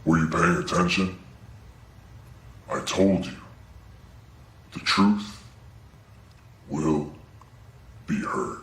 Were you paying attention? I told you. The truth will be heard.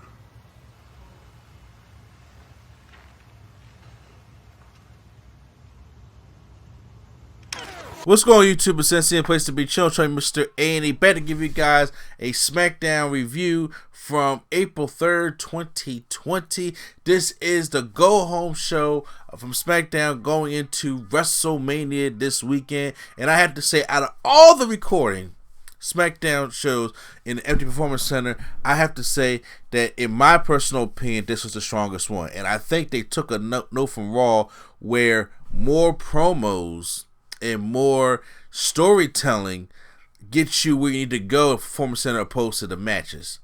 What's going on, YouTube? It's Sensei, a place to be chill. Try Mr. A&E. Better give you guys a Smackdown review from April 3rd, 2020. This is the go-home show from Smackdown going into WrestleMania this weekend. And I have to say, out of all the recording Smackdown shows in the Empty Performance Center, I have to say that in my personal opinion, this was the strongest one. And I think they took a note from Raw where more promos and more storytelling gets you where you need to go at Performance Center opposed to the matches.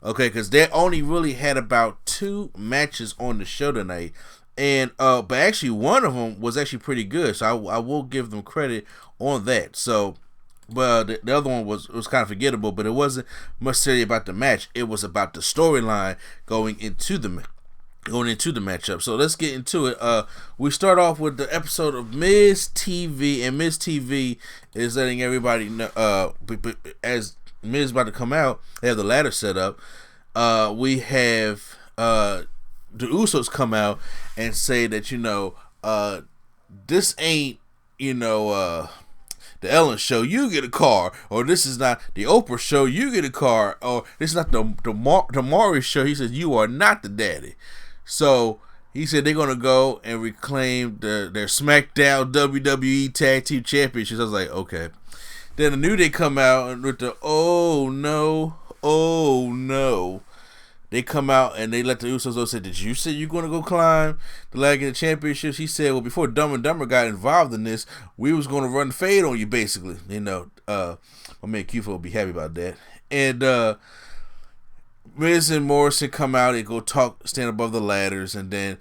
Okay, because they only really had about 2 matches on the show tonight. And but actually one of them was actually pretty good. So I will give them credit on that. So but the other one was kind of forgettable, but it wasn't necessarily about the match. It was about the storyline going into the matchup. So let's get into it. We start off with the episode of Miz TV, and Miz TV is letting everybody know, as Miz is about to come out, they have the ladder set up. We have the Usos come out and say that this ain't the Ellen show, you get a car, or this is not the Oprah show, you get a car, or this is not the Maury show. He says you are not the daddy. So he said they're gonna go and reclaim their SmackDown WWE Tag Team Championships. I was like, okay. Then the New Day come out and with the oh no. They come out and they let the Usos know, said, did you say you're going to go climb the leg of the championships? He said, well, before Dumb and Dumber got involved in this, we was going to run fade on you, basically. My man Q will be happy about that. And Miz and Morrison come out and go stand above the ladders, and then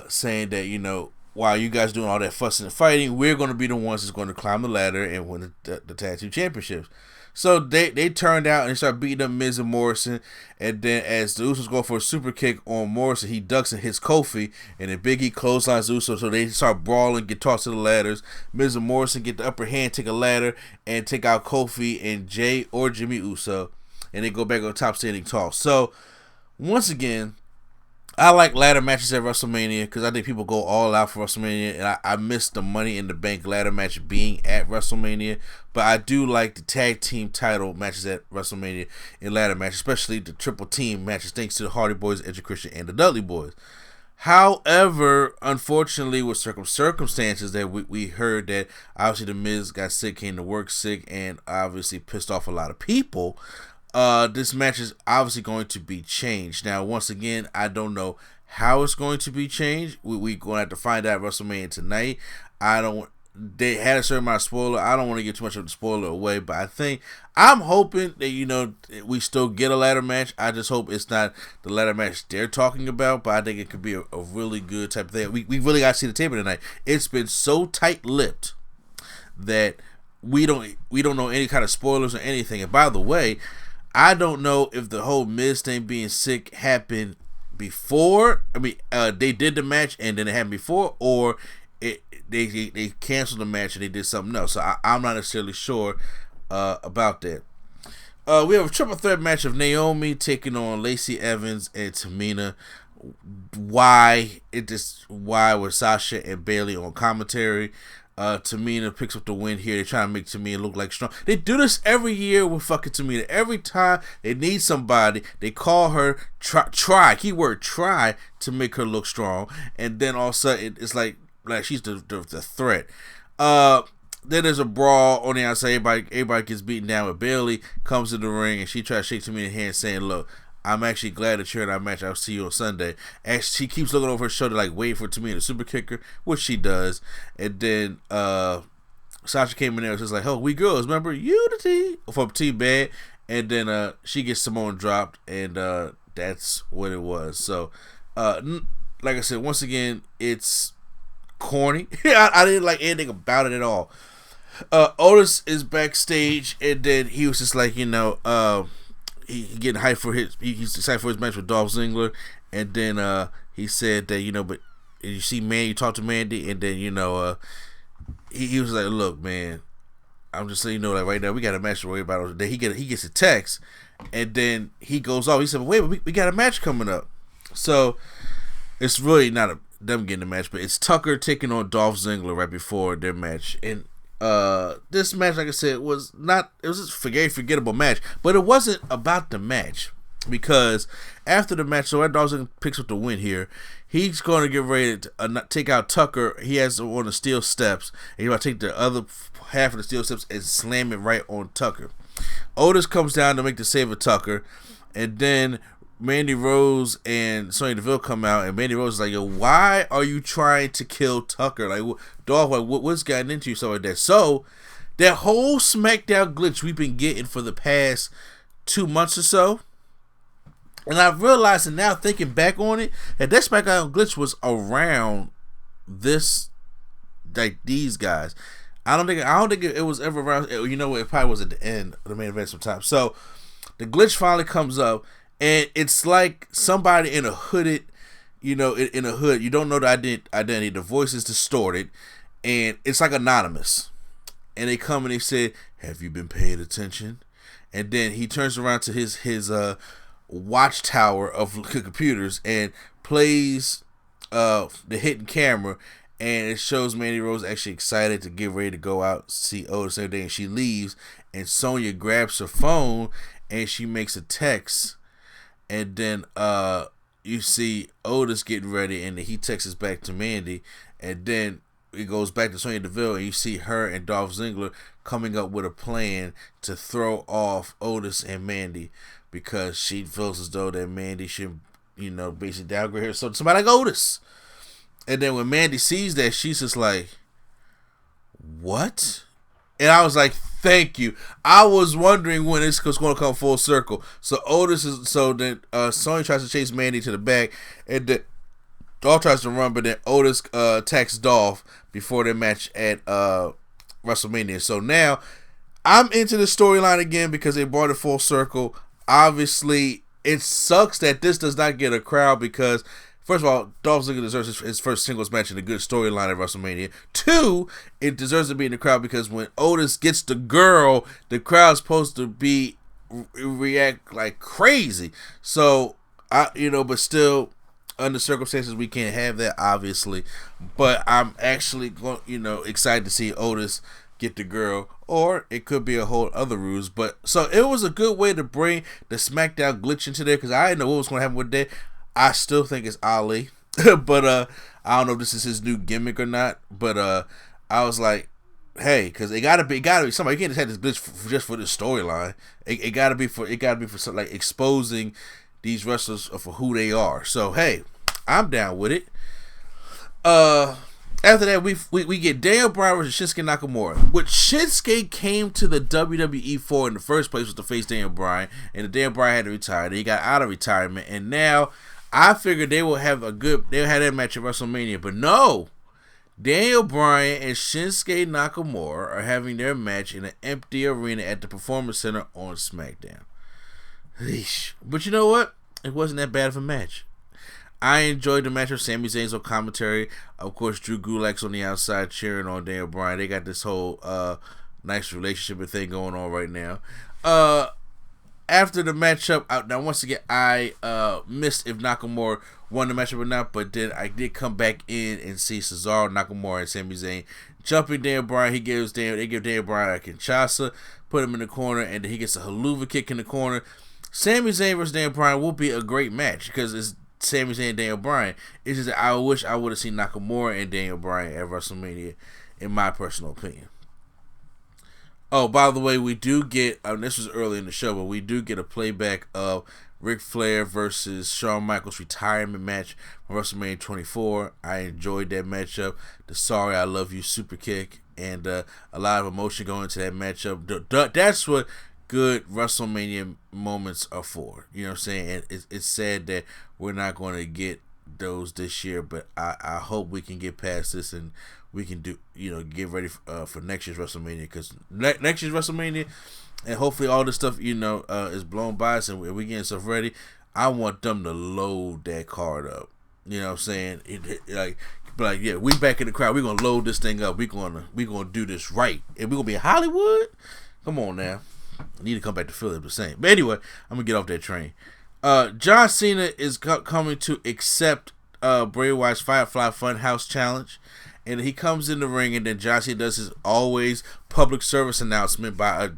saying that, while you guys doing all that fussing and fighting, we're going to be the ones that's going to climb the ladder and win the Tag Team Championships. So they turned out and they started beating up Miz and Morrison, and then as the Usos go for a super kick on Morrison, he ducks and hits Kofi, and then Big E clotheslines Usos, so they start brawling, get tossed to the ladders. Miz and Morrison get the upper hand, take a ladder, and take out Kofi and Jay or Jimmy Uso, and they go back on top standing tall. So once again, I like ladder matches at WrestleMania because I think people go all out for WrestleMania, and I miss the Money in the Bank ladder match being at WrestleMania. But I do like the tag team title matches at WrestleMania in ladder matches, especially the triple team matches, thanks to the Hardy Boys, Edge and Christian, and the Dudley Boys. However, unfortunately, with circumstances that we heard that obviously the Miz got sick, came to work sick, and obviously pissed off a lot of people. This match is obviously going to be changed. Now, once again, I don't know how it's going to be changed. We're going to have to find out WrestleMania tonight. They had a certain amount of spoiler. I don't want to give too much of the spoiler away, but I'm hoping that, we still get a ladder match. I just hope it's not the ladder match they're talking about, but I think it could be a really good type of thing. We really got to see the tape tonight. It's been so tight-lipped that we don't know any kind of spoilers or anything. And by the way, I don't know if the whole Miz thing being sick happened before. They did the match and then it happened before, or they canceled the match and they did something else. So I'm not necessarily sure about that. We have a triple threat match of Naomi taking on Lacey Evans and Tamina. Why with Sasha and Bayley on commentary? Tamina picks up the win here. They're trying to make Tamina look like strong. They do this every year with fucking Tamina. Every time they need somebody, they call her try keyword try to make her look strong, and then all of a sudden it's like she's the threat. Then there's a brawl on the outside. Everybody gets beaten down with Bayley. Comes to the ring and she tries to shake Tamina's hand, saying, "Look, I'm actually glad that you're in our match. I'll see you on Sunday." And she keeps looking over her shoulder, like waiting for Tamina to super kick her, which she does. And then Sasha came in there and was like, "Oh, we girls, remember Unity from Team Bad?" And then she gets Simone dropped, and that's what it was. So, like I said, once again, it's corny. I didn't like anything about it at all. Otis is backstage, and then he was just like, he getting hyped for he's excited for his match with Dolph Ziggler, and then he said that but you see, man, you talk to Mandy, and then he was like, look, man, I'm just letting you know, like right now, we got a match to worry about. Then he gets a text, and then he goes off. He said, wait, we got a match coming up. So it's really not them getting a match, but it's Tucker taking on Dolph Ziggler right before their match. And this match, like I said, was just a very forgettable match, but it wasn't about the match, because after the match, so Dolph Ziggler picks up the win here. He's going to get ready to take out Tucker. He has on the steel steps, and he's going to take the other half of the steel steps and slam it right on Tucker. Otis comes down to make the save of Tucker, and then Mandy Rose and Sonya Deville come out, and Mandy Rose is like, yo, why are you trying to kill Tucker? Like, Dolph, like, what's gotten into you, stuff like that. So, that whole SmackDown glitch we've been getting for the past 2 months or so, and I've realized, and now thinking back on it, that SmackDown glitch was around this, like, these guys. I don't think it was ever around. You know what? It probably was at the end of the main event sometime. So, the glitch finally comes up, and it's like somebody in a hooded, in a hood. You don't know the identity. The voice is distorted, and it's like anonymous. And they come and they say, "Have you been paying attention?" And then he turns around to his watchtower of computers and plays the hidden camera, and it shows Mandy Rose actually excited to get ready to go out see Otis every day, and she leaves, and Sonya grabs her phone and she makes a text, and then you see Otis getting ready, and he texts back to Mandy, and then it goes back to Sonya Deville, and you see her and Dolph Ziggler coming up with a plan to throw off Otis and Mandy, because she feels as though that Mandy should, basically downgrade her so somebody like Otis. And then when Mandy sees that, she's just like, what? And I was like, thank you. I was wondering when it's going to come full circle. So then Sonya tries to chase Mandy to the back, and then Dolph tries to run, but then Otis attacks Dolph before their match at WrestleMania. So now I'm into the storyline again because they brought it full circle. Obviously, it sucks that this does not get a crowd because, first of all, Dolph Ziggler deserves his first singles match in a good storyline at WrestleMania. 2, it deserves to be in the crowd because when Otis gets the girl, the crowd's supposed to react like crazy. So, but still, under circumstances, we can't have that, obviously. But I'm actually, excited to see Otis get the girl, or it could be a whole other ruse. But so it was a good way to bring the SmackDown glitch into there because I didn't know what was going to happen with that. I still think it's Ali, but I don't know if this is his new gimmick or not. But I was like, hey, because it gotta be somebody. You can't just have this glitch just for the storyline. It gotta be for something like exposing these wrestlers for who they are. So hey, I'm down with it. After that, we get Daniel Bryan versus Shinsuke Nakamura. What Shinsuke came to the WWE for in the first place was to face Daniel Bryan, and Daniel Bryan had to retire. He got out of retirement, and now I figured they'll have that match at WrestleMania, but no. Daniel Bryan and Shinsuke Nakamura are having their match in an empty arena at the Performance Center on SmackDown. Eesh. But you know what? It wasn't that bad of a match. I enjoyed the match with Sami Zayn's on commentary. Of course, Drew Gulak's on the outside cheering on Daniel Bryan. They got this whole nice relationship and thing going on right now. After the matchup, now once again, I missed if Nakamura won the matchup or not, but then I did come back in and see Cesaro, Nakamura, and Sami Zayn jumping Daniel Bryan. They give Daniel Bryan a Kinshasa, put him in the corner, and then he gets a haluva kick in the corner. Sami Zayn versus Daniel Bryan will be a great match because it's Sami Zayn and Daniel Bryan. It's just that I wish I would have seen Nakamura and Daniel Bryan at WrestleMania, in my personal opinion. Oh, by the way, we do get, this was early in the show, but we do get a playback of Ric Flair versus Shawn Michaels retirement match from WrestleMania 24. I enjoyed that matchup. The Sorry I Love You super kick, and a lot of emotion going into that matchup. That's what good WrestleMania moments are for. You know what I'm saying? And it's sad that we're not going to get those this year, but I hope we can get past this and we can do, get ready for next year's WrestleMania, because next year's WrestleMania, and hopefully all this stuff, is blown by us and we're getting stuff ready. I want them to load that card up. You know what I'm saying? But like, yeah, we back in the crowd. We're gonna load this thing up. We're gonna do this right, and we're gonna be in Hollywood. Come on now, I need to come back to Philly the same. But anyway, I'm gonna get off that train. John Cena is coming to accept Bray Wyatt's Firefly Funhouse challenge. And he comes in the ring, and then John Cena does his always public service announcement by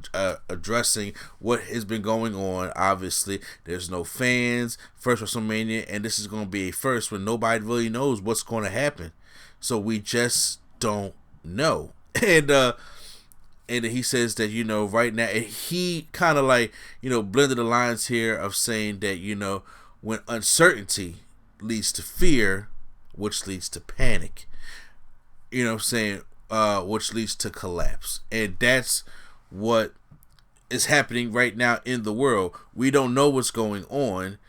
addressing what has been going on. Obviously, there's no fans, first WrestleMania, and this is going to be a first when nobody really knows what's going to happen. So we just don't know. And he says that, right now, and he kind of like, blended the lines here of saying that, when uncertainty leads to fear, which leads to panic. Which leads to collapse. And that's what is happening right now in the world. We don't know what's going on,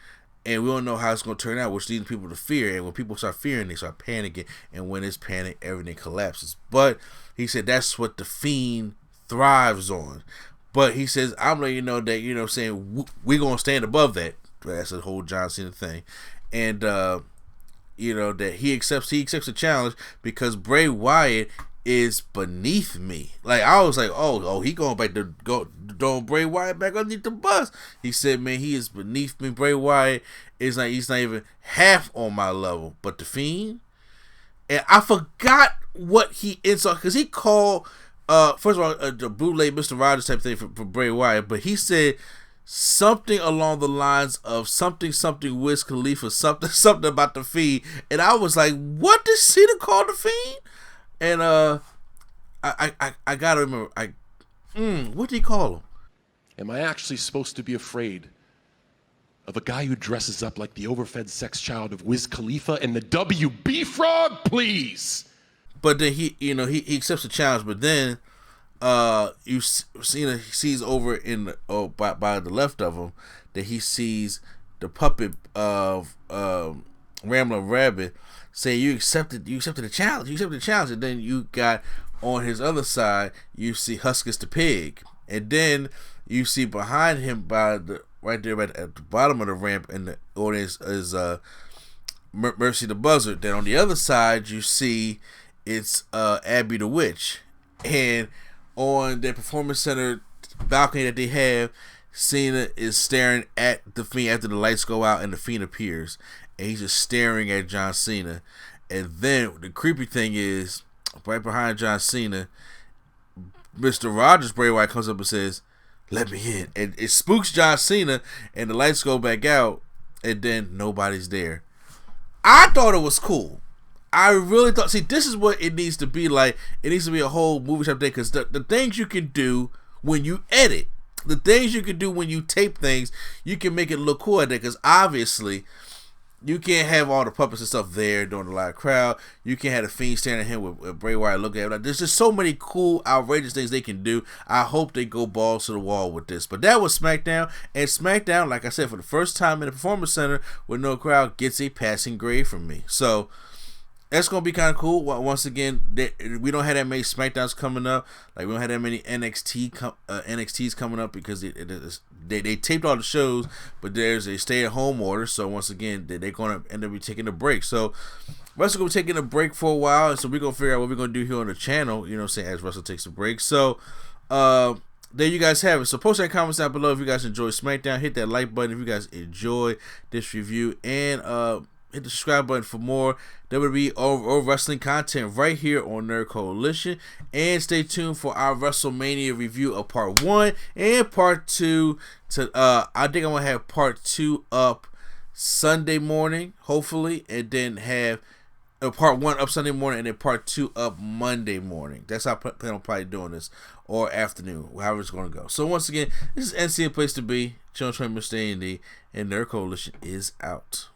and we don't know how it's going to turn out, which leads people to fear. And when people start fearing, they start panicking. And when it's panic, everything collapses. But he said that's what the Fiend thrives on. But he says, I'm letting you know that, we're going to stand above that. That's the whole John Cena thing. And, that he accepts the challenge because Bray Wyatt is beneath me. Like, I was like, oh, he going back to throwing Bray Wyatt back underneath the bus. He said, man, he is beneath me. Bray Wyatt is like, he's not even half on my level. But the Fiend, and I forgot what he insulted, because he called, first of all, the bootleg Mr. Rogers type thing for Bray Wyatt, but he said something along the lines of something Wiz Khalifa, something about the Fiend, and I was like, what did Cena call the Fiend? And I gotta remember, what did he call him? Am I actually supposed to be afraid of a guy who dresses up like the overfed sex child of Wiz Khalifa and the WB Frog, please? But then he accepts the challenge, but then he sees over in by the left of him that he sees the puppet of Rambler Rabbit say, you accepted the challenge, and then you got on his other side, you see Huskus the pig, and then you see behind him right there at the bottom of the ramp in the audience is Mercy the Buzzard. Then on the other side you see it's Abby the Witch, and on their Performance Center balcony that they have, Cena is staring at the Fiend after the lights go out and the Fiend appears, and he's just staring at John Cena. And then the creepy thing is, right behind John Cena, Mr. Rogers Bray Wyatt comes up and says, "Let me in," and it spooks John Cena, and the lights go back out, and then nobody's there. I thought it was cool. I really thought, see, this is what it needs to be like. It needs to be a whole movie type thing, because the things you can do when you edit, the things you can do when you tape things, you can make it look cool at that, because obviously you can't have all the puppets and stuff there during the live crowd. You can't have the Fiend standing at him with Bray Wyatt looking at him. Like, there's just so many cool, outrageous things they can do. I hope they go balls to the wall with this. But that was SmackDown. And SmackDown, like I said, for the first time in the Performance Center with no crowd, gets a passing grade from me. So that's going to be kind of cool. Once again, we don't have that many SmackDowns coming up. Like, we don't have that many NXTs coming up, because they taped all the shows, but there's a stay-at-home order. So once again, they're going to end up taking a break. So Russell going to be taking a break for a while, so we're going to figure out what we're going to do here on the channel, as Russell takes a break. So there you guys have it. So post that comments down below if you guys enjoy SmackDown. Hit that like button if you guys enjoy this review, and hit the subscribe button for more WWE or wrestling content right here on Nerd Coalition. And stay tuned for our WrestleMania review of Part 1 and Part 2. I think I'm going to have Part 2 up Sunday morning, hopefully, and then have Part 1 up Sunday morning and then Part 2 up Monday morning. That's how I plan on probably doing this, or afternoon, however it's going to go. So once again, this is NC, a place to be. Channel Train Mr. A&D, and Nerd Coalition is out.